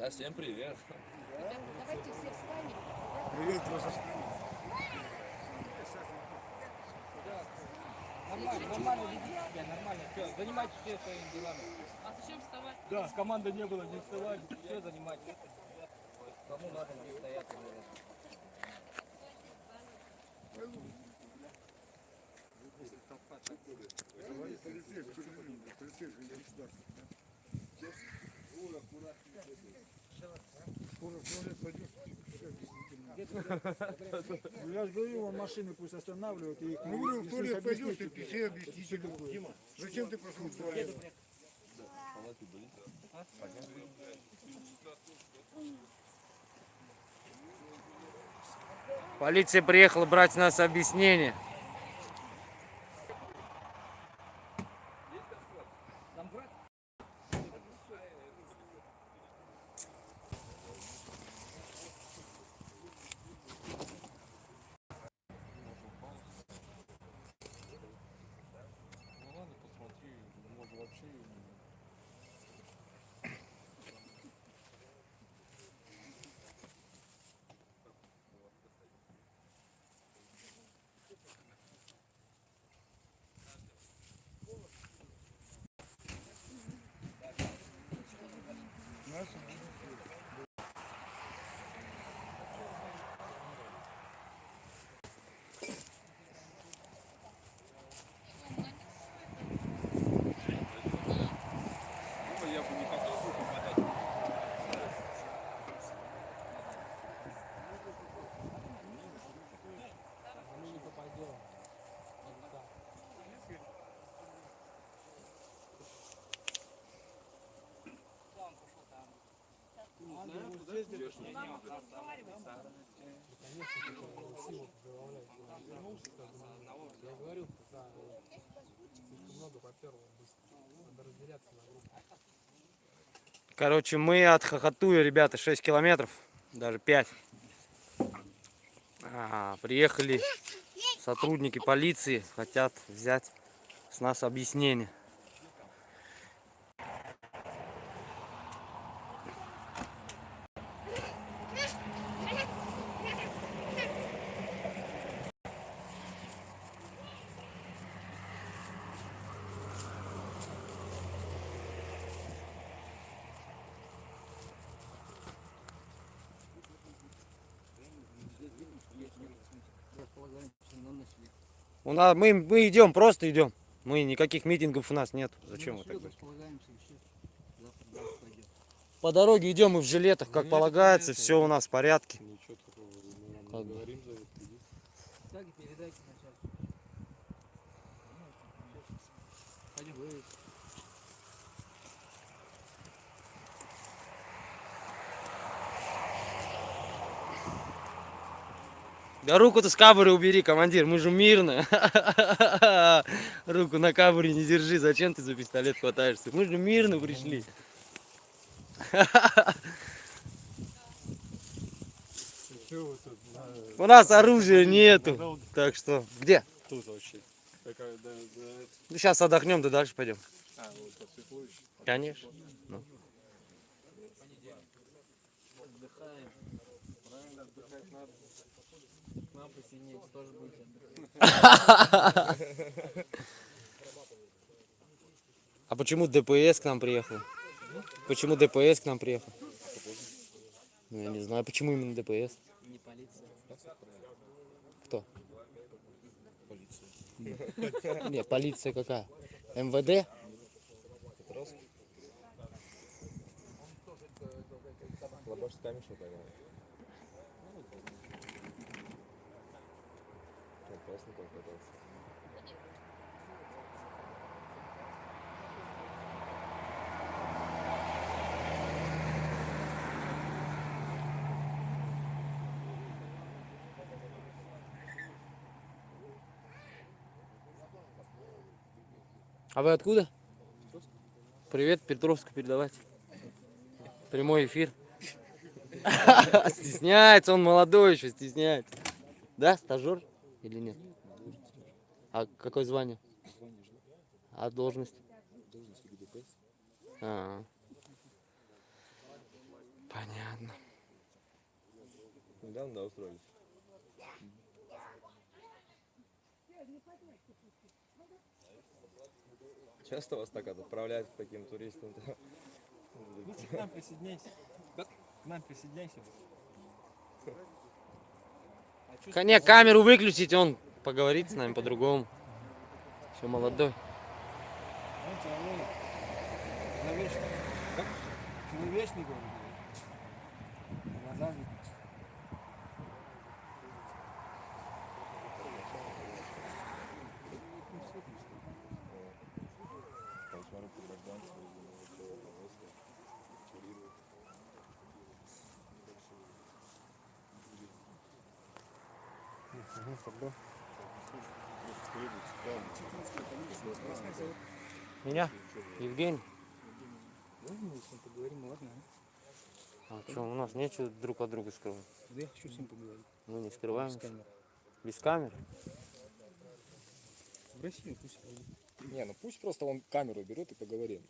Да, всем привет. Ребята, давайте все встанем. Привет, Роша. Нормально, нормально ведите себя, нормально. Все, занимайтесь все своими делами. А зачем вставать? Да, команды не было, не вставать, все занимайтесь. Кому надо, где стоять. Я же говорю, вон машины пусть останавливают и их. Ну, говорю, в туалет пойдешь, ты все объясните. Дима, зачем ты пошел в туалет? Полиция приехала брать с нас объяснение. Я бы не хотел бы попадать. Короче, мы от Хохотуя, ребята, 6 километров, даже 5. Приехали сотрудники полиции, хотят взять с нас объяснение. Мы идем, просто идем. Мы никаких митингов у нас нет. Зачем вы так говорите? По дороге идем мы в жилетах, как полагается, все у нас в порядке. Так, передайте начальству. Пойдем. Да руку-то с кабуры убери, командир, мы же мирно. Руку на кабуре не держи, зачем ты за пистолет хватаешься? Мы же мирно пришли. У нас оружия нету, так что, где? Тут вообще. Сейчас отдохнем, да дальше пойдем. Конечно. Отдыхаем. Правильно, отдыхать надо. К нам присоединяйтесь, тоже будете отдыхать. А почему ДПС к нам приехал? Почему ДПС к нам приехал? Ну, я не знаю, почему именно ДПС. Не полиция. Кто? Полиция. Не, полиция какая? МВД? Лобашками что-то. Опасно так кататься. А вы откуда? Привет, Петровску передавайте. Прямой эфир. Стесняется, он молодой еще, стесняется. Да, стажер или нет? А какое звание? А должность? Понятно. недавно, да, устроились? Часто вас так отправляют к таким туристам? Лучше к нам присоединяйся. К нам присоединяйся. Коня, камеру выключить, он поговорит с нами по-другому. Все молодой. Он человек. Человечный. Как? Человечный, говорю. Глаза видно. Меня? Евгений? Можно мы с ним поговорим, ладно? А что, у нас нечего друг от друга скрывать. Да я хочу с ним поговорить. Мы не скрываем. Без камер. Без камер? В Россию пусть поедет. Не, ну пусть просто он камеру берет и поговорим.